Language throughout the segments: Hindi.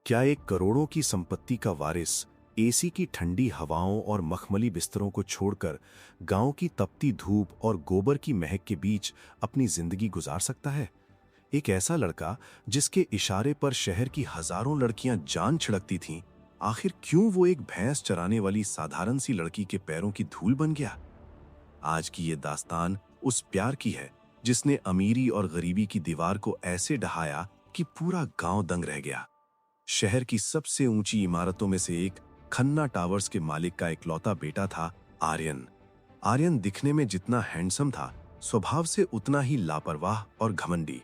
क्या एक करोड़ों की संपत्ति का वारिस एसी की ठंडी हवाओं और मखमली बिस्तरों को छोड़कर गांव की तपती धूप और गोबर की महक के बीच अपनी जिंदगी गुजार सकता है? एक ऐसा लड़का जिसके इशारे पर शहर की हजारों लड़कियां जान छिड़कती थीं, आखिर क्यों वो एक भैंस चराने वाली साधारण सी लड़की के पैरों की धूल बन गया? आज की ये दास्तान उस प्यार की है जिसने अमीरी और गरीबी की दीवार को ऐसे ढहाया कि पूरा गांव दंग रह गया। शहर की सबसे ऊंची इमारतों में से एक खन्ना टावर्स के मालिक का इकलौता बेटा था आर्यन। आर्यन दिखने में जितना हैंडसम था, स्वभाव से उतना ही लापरवाह और घमंडी।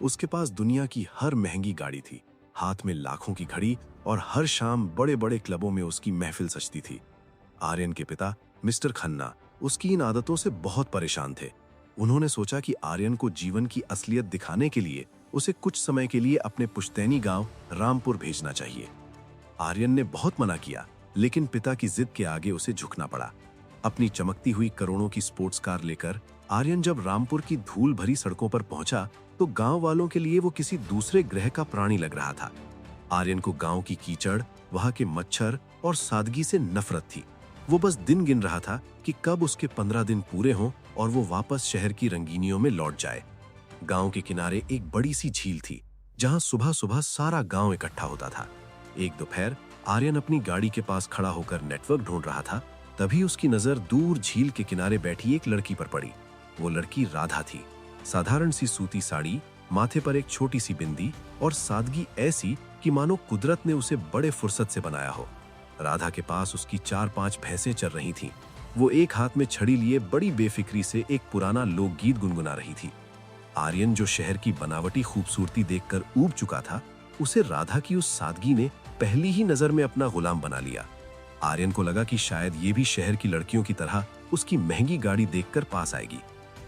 उसके पास दुनिया की हर महंगी गाड़ी थी, हाथ में लाखों की घड़ी, और हर शाम बड़े बड़े क्लबों में उसकी महफिल सजती थी। आर्यन के पिता मिस्टर खन्ना उसकी इन आदतों से बहुत परेशान थे। उन्होंने सोचा कि आर्यन को जीवन की असलियत दिखाने के लिए उसे कुछ समय के लिए अपने पुश्तैनी गांव रामपुर भेजना चाहिए। आर्यन ने बहुत मना किया, लेकिन पिता की जिद के आगे उसे झुकना पड़ा। अपनी चमकती हुई करोड़ों की स्पोर्ट्स कार लेकर आर्यन जब रामपुर की धूल भरी सड़कों पर पहुंचा तो गांव वालों के लिए वो किसी दूसरे ग्रह का प्राणी लग रहा था। आर्यन को गांव की कीचड़, वहां के मच्छर और सादगी से नफरत थी। वो बस दिन गिन रहा था कि कब उसके 15 दिन पूरे हों और वो वापस शहर की रंगीनियों में लौट जाए। गांव के किनारे एक बड़ी सी झील थी, जहां सुबह सुबह सारा गांव इकट्ठा होता था। एक दोपहर आर्यन अपनी गाड़ी के पास खड़ा होकर नेटवर्क ढूंढ रहा था, तभी उसकी नजर दूर झील के किनारे बैठी एक लड़की पर पड़ी। वो लड़की राधा थी। साधारण सी सूती साड़ी, माथे पर एक छोटी सी बिंदी और सादगी ऐसी कि मानो कुदरत ने उसे बड़े फुर्सत से बनाया हो। राधा के पास उसकी 4-5 भैंसें चल रही थीं। वो एक हाथ में छड़ी लिए बड़ी बेफिक्री से एक पुराना लोकगीत गुनगुना रही थी। आर्यन, जो शहर की बनावटी खूबसूरती देखकर ऊब चुका था, उसे राधा की उस सादगी ने पहली ही नजर में अपना गुलाम बना लिया। आर्यन को लगा कि शायद ये भी शहर की लड़कियों की तरह उसकी महंगी गाड़ी देखकर पास आएगी।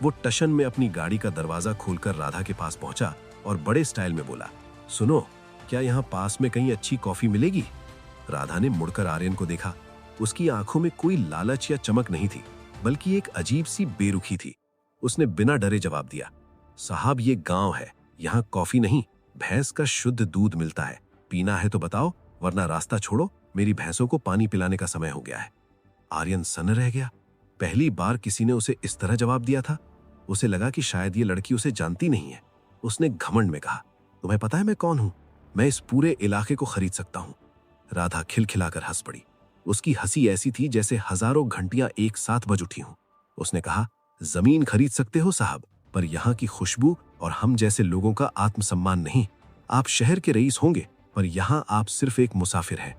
वो टशन में अपनी गाड़ी का दरवाजा खोलकर राधा के पास पहुंचा और बड़े स्टाइल में बोला, सुनो, क्या यहाँ पास में कहीं अच्छी कॉफी मिलेगी? राधा ने मुड़कर आर्यन को देखा। उसकी आंखों में कोई लालच या चमक नहीं थी, बल्कि एक अजीब सी बेरुखी थी। उसने बिना डरे जवाब दिया, साहब, ये गांव है, यहाँ कॉफी नहीं, भैंस का शुद्ध दूध मिलता है। पीना है तो बताओ, वरना रास्ता छोड़ो, मेरी भैंसों को पानी पिलाने का समय हो गया है। आर्यन सन्न रह गया। पहली बार किसी ने उसे इस तरह जवाब दिया था। उसे लगा कि शायद ये लड़की उसे जानती नहीं है। उसने घमंड में कहा, तुम्हें पता है मैं कौन हूं? मैं इस पूरे इलाके को खरीद सकता हूं। राधा खिलखिलाकर हंस पड़ी। उसकी हंसी ऐसी थी जैसे हजारों घंटियां एक साथ बज उठी हों। उसने कहा, जमीन खरीद सकते हो साहब, पर यहाँ की खुशबू और हम जैसे लोगों का आत्मसम्मान नहीं। आप शहर के रईस होंगे, पर यहाँ आप सिर्फ एक मुसाफिर हैं।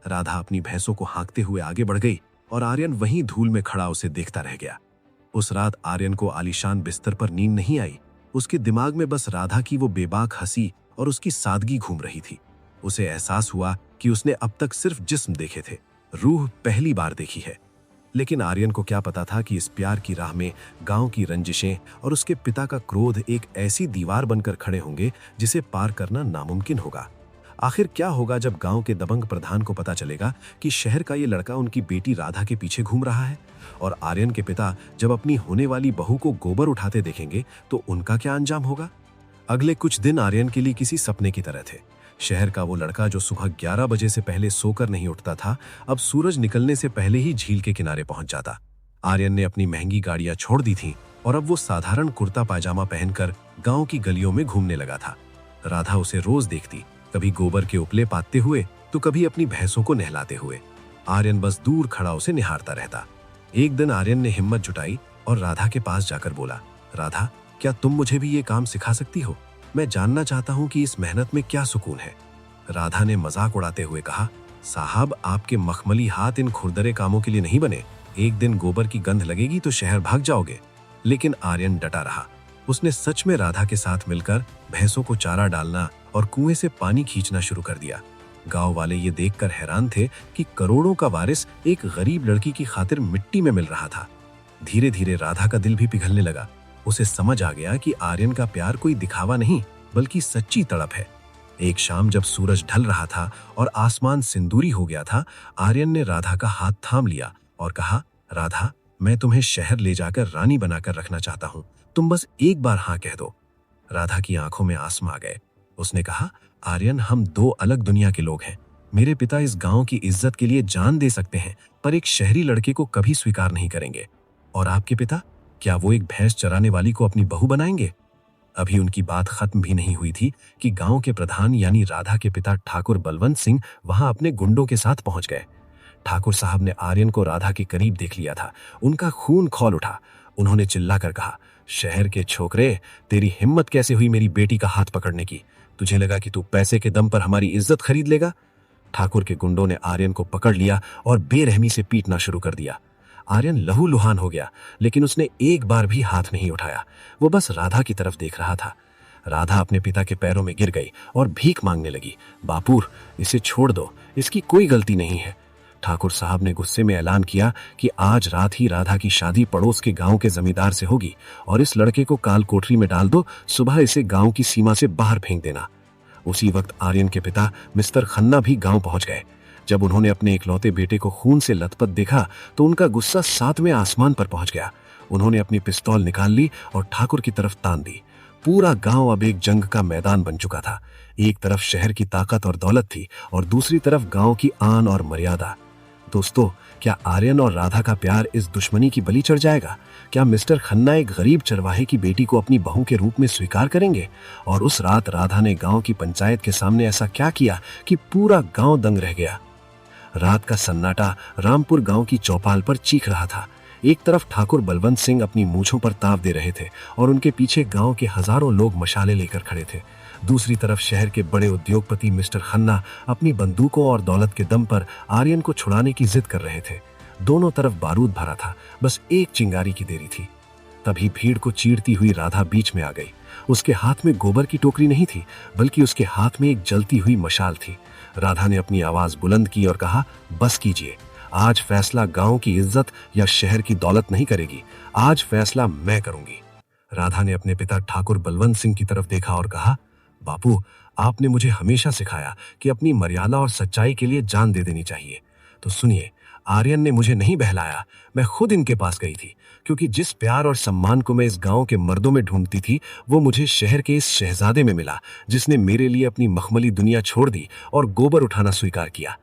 राधा अपनी भैंसों को हाँकते हुए आगे बढ़ गई और आर्यन वहीं धूल में खड़ा उसे देखता रह गया। उस रात आर्यन को आलीशान बिस्तर पर नींद नहीं आई। उसके दिमाग में बस राधा की वो बेबाक हंसी और उसकी सादगी घूम रही थी। उसे एहसास हुआ कि उसने अब तक सिर्फ जिस्म देखे थे, रूह पहली बार देखी है। लेकिन आर्यन को क्या पता था कि इस प्यार की राह में गांव की रंजिशें और उसके पिता का क्रोध एक ऐसी दीवार बनकर खड़े होंगे जिसे पार करना नामुमकिन होगा। आखिर क्या होगा जब गांव के दबंग प्रधान को पता चलेगा कि शहर का ये लड़का उनकी बेटी राधा के पीछे घूम रहा है? और आर्यन के पिता जब अपनी होने वाली बहू को गोबर उठाते देखेंगे तो उनका क्या अंजाम होगा? अगले कुछ दिन आर्यन के लिए किसी सपने की तरह थे। शहर का वो लड़का जो सुबह 11 बजे से पहले सोकर नहीं उठता था, अब सूरज निकलने से पहले ही झील के किनारे पहुंच जाता। आर्यन ने अपनी महंगी गाड़ियां छोड़ दी थीं और अब वो साधारण कुर्ता पायजामा पहनकर गांव की गलियों में घूमने लगा था। राधा उसे रोज देखती, कभी गोबर के उपले पाते हुए तो कभी अपनी भैंसों को नहलाते हुए। आर्यन बस दूर खड़ा उसे निहारता रहता। एक दिन आर्यन ने हिम्मत जुटाई और राधा के पास जाकर बोला, राधा, क्या तुम मुझे भी ये काम सिखा सकती हो? मैं जानना चाहता हूं कि इस मेहनत में क्या सुकून है। राधा ने मजाक उड़ाते हुए कहा, साहब, आपके मखमली हाथ इन खुरदरे कामों के लिए नहीं बने। एक दिन गोबर की गंध लगेगी तो शहर भाग जाओगे। लेकिन आर्यन डटा रहा। उसने सच में राधा के साथ मिलकर भैंसों को चारा डालना और कुएं से पानी खींचना शुरू कर दिया। गांव वाले ये देखकर हैरान थे कि करोड़ों का वारिस एक गरीब लड़की की खातिर मिट्टी में मिल रहा था। धीरे धीरे राधा का दिल भी पिघलने लगा। उसे समझ आ गया कि आर्यन का प्यार कोई दिखावा नहीं, बल्कि सच्ची तड़प है। एक शाम जब सूरज ढल रहा था और आसमान सिंदूरी हो गया था, आर्यन ने राधा का हाथ थाम लिया और कहा, राधा, मैं तुम्हें शहर ले जाकर रानी बनाकर रखना चाहता हूँ। तुम बस एक बार हाँ कह दो। राधा की आंखों में आंसू आ गए। उसने कहा, आर्यन, हम दो अलग दुनिया के लोग हैं। मेरे पिता इस गांव की इज्जत के लिए जान दे सकते हैं, पर एक शहरी लड़के को कभी स्वीकार नहीं करेंगे। और आपके पिता, क्या वो एक भैंस चराने वाली को अपनी बहू बनाएंगे? अभी उनकी बात खत्म भी नहीं हुई थी कि गांव के प्रधान यानी राधा के पिता ठाकुर बलवंत सिंह वहां अपने गुंडों के साथ पहुंच गए। ठाकुर साहब ने आर्यन को राधा के करीब देख लिया था। उनका खून खौल उठा। उन्होंने चिल्लाकर कहा, शहर के छोकरे, तेरी हिम्मत कैसे हुई मेरी बेटी का हाथ पकड़ने की? तुझे लगा कि तू पैसे के दम पर हमारी इज्जत खरीद लेगा? ठाकुर के गुंडों ने आर्यन को पकड़ लिया और बेरहमी से पीटना शुरू कर दिया। आर्यन लहूलुहान हो गया, लेकिन उसने एक बार भी हाथ नहीं उठाया। वो बस राधा की तरफ देख रहा था। राधा अपने पिता के पैरों में गिर गई और भीख मांगने लगी। बापूर, इसे छोड़ दो, इसकी कोई गलती नहीं है। ठाकुर साहब ने गुस्से में ऐलान किया कि आज रात ही राधा की शादी पड़ोस के गांव के जमींदार से होगी और इस लड़के को काल कोठरी में डाल दो, सुबह इसे गांव की सीमा से बाहर फेंक देना। उसी वक्त आर्यन के पिता मिस्टर खन्ना भी गांव पहुंच गए। जब उन्होंने अपने इकलौते बेटे को खून से लथपथ देखा तो उनका गुस्सा 7वें आसमान पर पहुंच गया। उन्होंने अपनी पिस्तौल निकाल ली और ठाकुर की तरफ तान दी। पूरा गांव अब एक जंग का मैदान बन चुका था। एक तरफ शहर की ताकत और दौलत थी और दूसरी तरफ गांव की आन और मर्यादा। दोस्तों, क्या आर्यन और राधा का प्यार इस दुश्मनी की बलि चढ़ जाएगा? क्या मिस्टर खन्ना एक गरीब चरवाहे की बेटी को अपनी बहू के रूप में स्वीकार करेंगे? और उस रात राधा ने गांव की पंचायत के सामने ऐसा क्या किया कि पूरा गांव दंग रह गया? रात का सन्नाटा रामपुर गांव की चौपाल पर चीख रहा था। एक तरफ ठाकुर बलवंत सिंह अपनी मूंछों पर ताव दे रहे थे और उनके पीछे गांव के हजारों लोग मशाले लेकर खड़े थे। दूसरी तरफ शहर के बड़े उद्योगपति मिस्टर खन्ना अपनी बंदूकों और दौलत के दम पर आर्यन को छुड़ाने की जिद कर रहे थे। दोनों तरफ बारूद भरा था, बस एक चिंगारी की देरी थी। तभी भीड़ को चीरती हुई राधा बीच में आ गई। उसके हाथ में गोबर की टोकरी नहीं थी, बल्कि उसके हाथ में एक जलती हुई मशाल थी। राधा ने अपनी आवाज बुलंद की और कहा, बस कीजिए। आज फैसला गांव की इज्जत या शहर की दौलत नहीं करेगी, आज फैसला मैं करूंगी। राधा ने अपने पिता ठाकुर बलवंत सिंह की तरफ देखा और कहा, बापू, आपने मुझे हमेशा सिखाया कि अपनी मर्यादा और सच्चाई के लिए जान दे देनी चाहिए। तो सुनिए, आर्यन ने मुझे नहीं बहलाया, मैं खुद इनके पास गई थी, क्योंकि जिस प्यार और सम्मान को मैं इस गांव के मर्दों में ढूंढती थी, वो मुझे शहर के इस शहजादे में मिला, जिसने मेरे लिए अपनी मखमली दुनिया छोड़ दी और गोबर उठाना स्वीकार किया।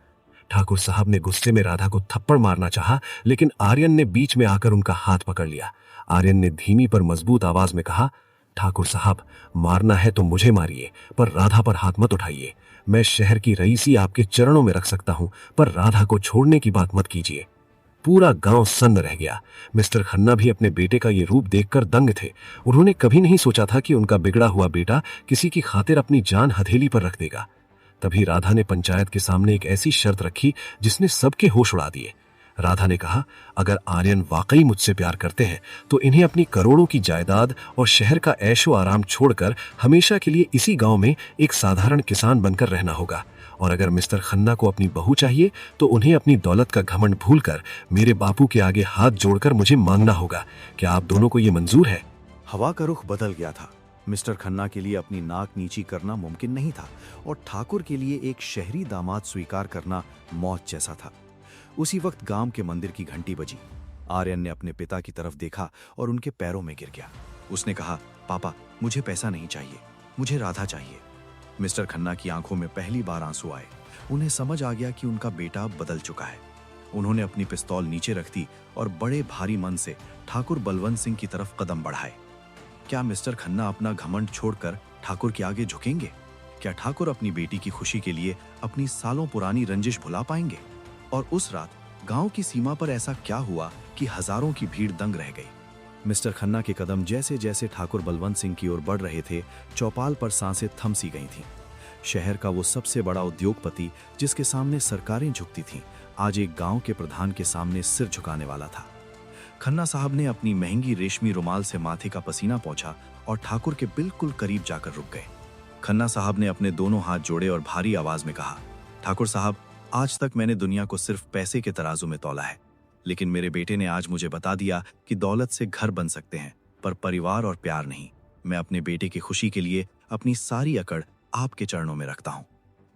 ठाकुर साहब ने गुस्से में राधा को थप्पड़ मारना चाहा, लेकिन आर्यन ने बीच में आकर उनका हाथ पकड़ लिया। आर्यन ने धीमी पर मजबूत आवाज में कहा, ठाकुर साहब, मारना है तो मुझे मारिए, पर राधा पर हाथ मत उठाइए। मैं शहर की रईसी आपके चरणों में रख सकता हूं, पर राधा को छोड़ने की बात मत कीजिए। पूरा गांव सन्न रह गया। मिस्टर खन्ना भी अपने बेटे का ये रूप देखकर दंग थे। उन्होंने कभी नहीं सोचा था कि उनका बिगड़ा हुआ बेटा किसी की खातिर अपनी जान हथेली पर रख देगा। तभी राधा ने पंचायत के सामने एक ऐसी शर्त रखी जिसने सबके होश उड़ा दिए। राधा ने कहा, अगर आर्यन वाकई मुझसे प्यार करते हैं तो इन्हें अपनी करोड़ों की जायदाद और शहर का ऐशो आराम छोड़कर हमेशा के लिए इसी गांव में एक साधारण किसान बनकर रहना होगा। और अगर मिस्टर खन्ना को अपनी बहू चाहिए तो उन्हें अपनी दौलत का घमंड भूलकर मेरे बापू के आगे हाथ जोड़कर मुझे मांगना होगा। क्या आप दोनों को ये मंजूर है? हवा का रुख बदल गया था। मिस्टर खन्ना के लिए अपनी नाक नीची करना मुमकिन नहीं था और ठाकुर के लिए एक शहरी दामाद स्वीकार करना मौत जैसा था। उसी वक्त गांव के मंदिर की घंटी बजी। आर्यन ने अपने पिता की तरफ देखा और उनके पैरों में गिर गया। उसने कहा, पापा, मुझे पैसा नहीं चाहिए, मुझे राधा चाहिए। मिस्टर खन्ना की आंखों में पहली बार आंसू आए। उन्हें समझ आ गया कि उनका बेटा बदल चुका है। उन्होंने अपनी पिस्तौल नीचे रख दी और बड़े भारी मन से ठाकुर बलवंत सिंह की तरफ कदम बढ़ाए। क्या मिस्टर खन्ना अपना घमंड छोड़कर ठाकुर के आगे झुकेंगे? क्या ठाकुर अपनी बेटी की खुशी के लिए अपनी सालों पुरानी रंजिश भुला पाएंगे? और उस रात गांव की सीमा पर ऐसा क्या हुआ कि हजारों की भीड़ दंग रह गई। मिस्टर खन्ना के कदम जैसे जैसे ठाकुर बलवंत सिंह की ओर बढ़ रहे थे, चौपाल पर सांसें थम सी गई थीं। शहर का वो सबसे बड़ा उद्योगपति जिसके सामने सरकारें झुकती थीं, आज एक गांव के प्रधान के सामने सिर झुकाने वाला था। खन्ना साहब ने अपनी महंगी रेशमी रुमाल से माथे का पसीना पोंछा और ठाकुर के बिल्कुल करीब जाकर रुक गए। खन्ना साहब ने अपने दोनों हाथ जोड़े और भारी आवाज में कहा, ठाकुर साहब, आज तक मैंने दुनिया को सिर्फ पैसे के तराजू में तौला है, लेकिन मेरे बेटे ने आज मुझे बता दिया कि दौलत से घर बन सकते हैं, पर परिवार और प्यार नहीं। मैं अपने बेटे की खुशी के लिए अपनी सारी अकड़ आपके चरणों में रखता हूं।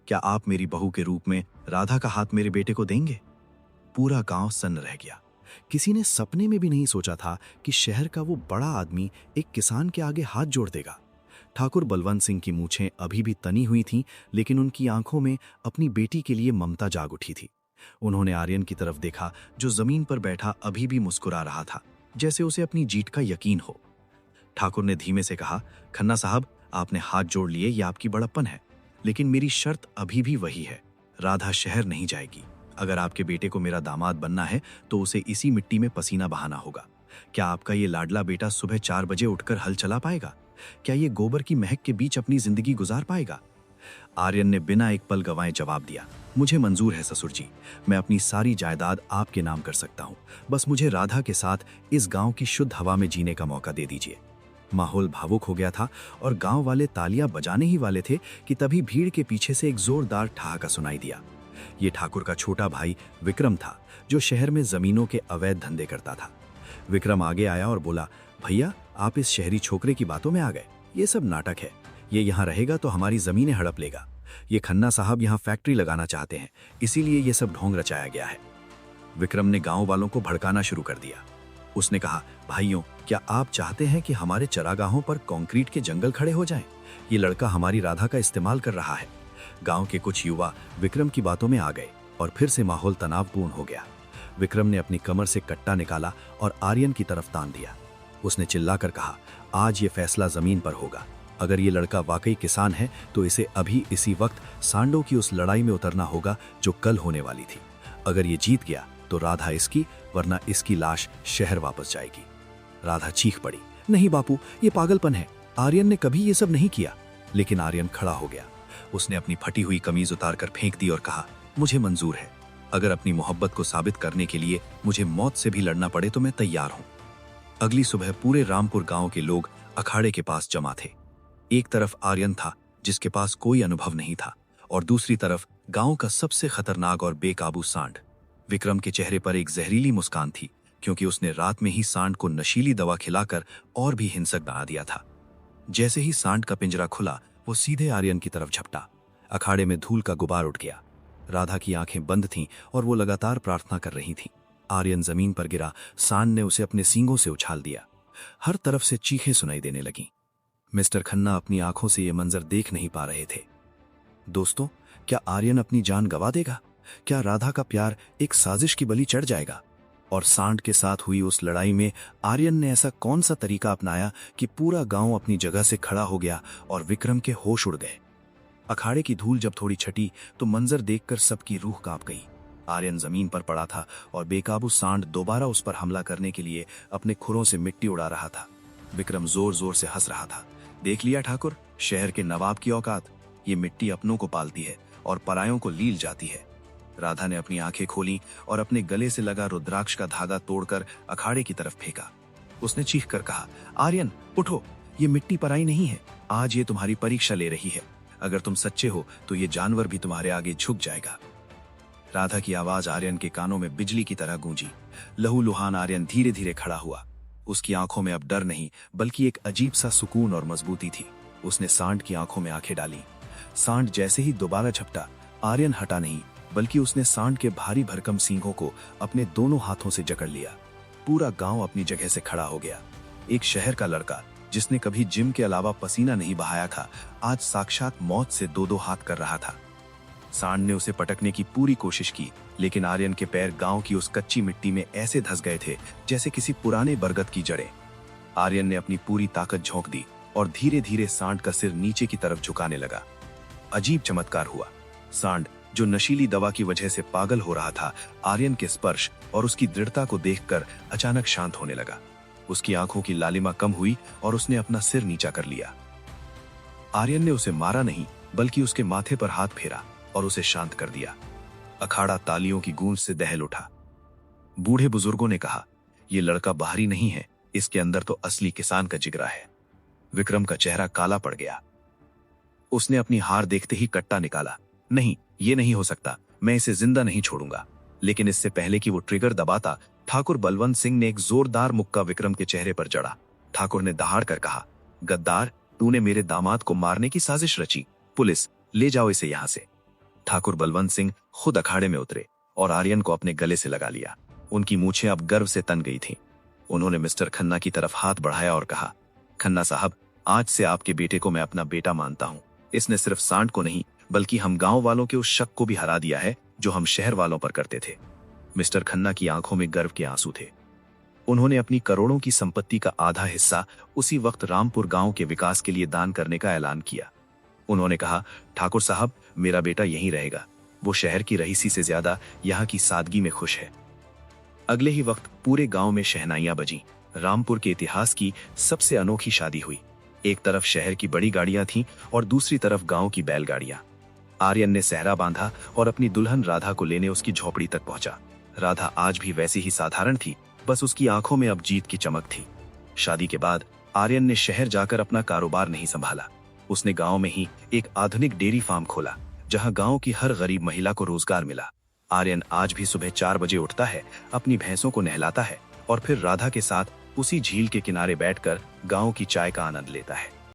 क्या आप मेरी बहू के रूप में राधा का हाथ मेरे बेटे को देंगे? पूरा गांव सन्न रह गया। किसी ने सपने में भी नहीं सोचा था कि शहर का वो बड़ा आदमी एक किसान के आगे हाथ जोड़ देगा। ठाकुर बलवंत सिंह की मूछें अभी भी तनी हुई थीं, लेकिन उनकी आंखों में अपनी बेटी के लिए ममता जाग उठी थी। उन्होंने आर्यन की तरफ देखा, जो जमीन पर बैठा अभी भी मुस्कुरा रहा था, जैसे उसे अपनी जीत का यकीन हो। ठाकुर ने धीमे से कहा, खन्ना साहब, आपने हाथ जोड़ लिए, ये आपकी बड़प्पन है, लेकिन मेरी शर्त अभी भी वही है। राधा शहर नहीं जाएगी। अगर आपके बेटे को मेरा दामाद बनना है तो उसे इसी मिट्टी में पसीना बहाना होगा। क्या आपका ये लाडला बेटा सुबह 4 बजे उठकर हल चला पाएगा? क्या ये गोबर की महक के बीच अपनी जिंदगी गुजार पाएगा? आर्यन ने बिना एक पल गंवाए जवाब दिया, मुझे मंजूर है ससुर जी, मैं अपनी सारी जायदाद आपके नाम कर सकता हूँ। बस मुझे राधा के साथ इस गांव की शुद्ध हवा में जीने का मौका दे दीजिए। माहौल भावुक हो गया था और गांव वाले तालियां बजाने ही वाले थे कि तभी भीड़ के पीछे से एक जोरदार ठहाका सुनाई दिया। ये ठाकुर का छोटा भाई विक्रम था, जो शहर में जमीनों के अवैध धंधे करता था। विक्रम आगे आया और बोला, भैया, आप इस शहरी छोकरे की बातों में आ गए। ये सब नाटक है। ये यहाँ रहेगा तो हमारी जमीनें हड़प लेगा। ये खन्ना साहब यहाँ फैक्ट्री लगाना चाहते हैं, इसीलिए ये सब ढोंग रचाया गया है। विक्रम ने गांव वालों को भड़काना शुरू कर दिया। उसने कहा, भाइयों, क्या आप चाहते हैं कि हमारे चरागाहों पर कंक्रीट के जंगल खड़े हो जाएं? ये लड़का हमारी राधा का इस्तेमाल कर रहा है। गांव के कुछ युवा विक्रम की बातों में आ गए और फिर से माहौल तनावपूर्ण हो गया। विक्रम ने अपनी कमर से कट्टा निकाला और आर्यन की तरफ तान दिया। उसने चिल्लाकर कहा, आज ये फैसला जमीन पर होगा। अगर ये लड़का वाकई किसान है तो इसे अभी इसी वक्त सांडों की उस लड़ाई में उतरना होगा जो कल होने वाली थी। अगर ये जीत गया तो राधा इसकी, वरना इसकी लाश शहर वापस जाएगी। राधा चीख पड़ी, नहीं बापू, ये पागलपन है। आर्यन ने कभी ये सब नहीं किया। लेकिन आर्यन खड़ा हो गया। उसने अपनी फटी हुई कमीज उतारकर फेंक दी और कहा, मुझे मंजूर है। अगर अपनी मोहब्बत को साबित करने के लिए मुझे मौत से भी लड़ना पड़े तो मैं तैयार हूं। अगली सुबह पूरे रामपुर गांव के लोग अखाड़े के पास जमा थे। एक तरफ आर्यन था, जिसके पास कोई अनुभव नहीं था, और दूसरी तरफ गांव का सबसे खतरनाक और बेकाबू सांड। विक्रम के चेहरे पर एक जहरीली मुस्कान थी, क्योंकि उसने रात में ही सांड को नशीली दवा खिलाकर और भी हिंसक बना दिया था। जैसे ही सांड का पिंजरा खुला, वो सीधे आर्यन की तरफ झपटा। अखाड़े में धूल का गुबार उठ गया। राधा की आंखें बंद थीं और वो लगातार प्रार्थना कर रही थी। आर्यन जमीन पर गिरा। सांड ने उसे अपने सींगों से उछाल दिया। हर तरफ से चीखें सुनाई देने लगीं। मिस्टर खन्ना अपनी आंखों से ये मंजर देख नहीं पा रहे थे। दोस्तों, क्या आर्यन अपनी जान गंवा देगा? क्या राधा का प्यार एक साजिश की बलि चढ़ जाएगा? और सांड के साथ हुई उस लड़ाई में आर्यन ने ऐसा कौन सा तरीका अपनाया कि पूरा गांव अपनी जगह से खड़ा हो गया और विक्रम के होश उड़ गए? अखाड़े की धूल जब थोड़ी छटी तो मंजर देखकर सबकी रूह कांप गई। आर्यन जमीन पर पड़ा था और बेकाबू सांड दोबारा उस पर हमला करने के लिए अपने खुरों से मिट्टी उड़ा रहा था। विक्रम जोर जोर से हंस रहा था। देख लिया ठाकुर, शहर के नवाब की औकात। ये मिट्टी अपनों को पालती है और परायों को लील जाती है। राधा ने अपनी आंखें खोली और अपने गले से लगा रुद्राक्ष का धागा तोड़कर अखाड़े की तरफ फेंका। उसने चीख कर कहा, आर्यन उठो, ये मिट्टी पराई नहीं है। आज ये तुम्हारी परीक्षा ले रही है। अगर तुम सच्चे हो तो ये जानवर भी तुम्हारे आगे झुक जाएगा। राधा की आवाज आर्यन के कानों में बिजली की तरह गूंजी। लहूलुहान आर्यन धीरे धीरे खड़ा हुआ। उसकी आंखों में अब डर नहीं, बल्कि एक अजीब सा सुकून और मजबूती थी। उसने सांड की आंखों में आंखें डाली। सांड जैसे ही दोबारा झपटा, आर्यन हटा नहीं, बल्कि उसने सांड के भारी भरकम सींगों को अपने दोनों हाथों से जकड़ लिया। पूरा गांव अपनी जगह से खड़ा हो गया। एक शहर का लड़का, जिसने कभी जिम के अलावा पसीना नहीं बहाया था, आज साक्षात मौत से दो दो हाथ कर रहा था। सांड ने उसे पटकने की पूरी कोशिश की, लेकिन आर्यन के पैर गांव की उस कच्ची मिट्टी में ऐसे धंस गए थे जैसे किसी पुराने बरगद की जड़ें। आर्यन ने अपनी पूरी ताकत झोंक दी और धीरे धीरे सांड का सिर नीचे की तरफ झुकाने लगा। अजीब चमत्कार हुआ। सांड, जो नशीली दवा की वजह से पागल हो रहा था, आर्यन के स्पर्श और उसकी दृढ़ता को देखकर अचानक शांत होने लगा। उसकी आंखों की लालिमा कम हुई और उसने अपना सिर नीचा कर लिया। आर्यन ने उसे मारा नहीं, बल्कि उसके माथे पर हाथ फेरा और उसे शांत कर दिया। अखाड़ा तालियों की गूंज से दहल उठा। बूढ़े बुजुर्गों ने कहा, यह लड़का बाहरी नहीं है, इसके अंदर तो असली किसान का जिगरा है। विक्रम का चेहरा काला पड़ गया। उसने अपनी हार देखते ही कट्टा निकाला। नहीं, ये नहीं हो सकता, मैं इसे जिंदा नहीं छोड़ूंगा। लेकिन इससे पहले कि वो ट्रिगर दबाता, ठाकुर बलवंत सिंह ने एक जोरदार मुक्का विक्रम के चेहरे पर जड़ा। ठाकुर ने दहाड़ कर कहा, गद्दार, तूने मेरे दामाद को मारने की साजिश रची। पुलिस, ले जाओ इसे यहां से। ठाकुर बलवंत सिंह खुद अखाड़े में उतरे और आर्यन को अपने गले से लगा लिया। उनकी मूछें अब गर्व से तन गई थीं। उन्होंने मिस्टर खन्ना की तरफ हाथ बढ़ाया और कहा, खन्ना साहब, आज से आपके बेटे को मैं अपना बेटा मानता हूँ। इसने सिर्फ सांड को नहीं बल्कि हम गांव वालों के उस शक को भी हरा दिया है जो हम शहर वालों पर करते थे। मिस्टर खन्ना की आंखों में गर्व के आंसू थे। उन्होंने अपनी करोड़ों की संपत्ति का आधा हिस्सा उसी वक्त रामपुर गांव के विकास के लिए दान करने का ऐलान किया। उन्होंने कहा, ठाकुर साहब, मेरा बेटा यहीं रहेगा। वो शहर की रईसी से ज्यादा यहाँ की सादगी में खुश है। अगले ही वक्त पूरे गांव में शहनाइयां बजीं। रामपुर के इतिहास की सबसे अनोखी शादी हुई। एक तरफ शहर की बड़ी गाड़ियां थीं और दूसरी तरफ गांव की बैलगाड़ियां। आर्यन ने सहरा बांधा और अपनी दुल्हन राधा को लेने उसकी झोपड़ी तक पहुंचा। राधा आज भी वैसी ही साधारण थी, बस उसकी आंखों में अब जीत की चमक थी। शादी के बाद आर्यन ने शहर जाकर अपना कारोबार नहीं संभाला। उसने गांव में ही एक आधुनिक डेयरी फार्म खोला, जहां गांव की हर गरीब महिला को रोजगार मिला। आर्यन आज भी सुबह 4 बजे उठता है, अपनी भैंसों को नहलाता है और फिर राधा के साथ उसी झील के किनारे बैठकर गांव की चाय का आनंद लेता है।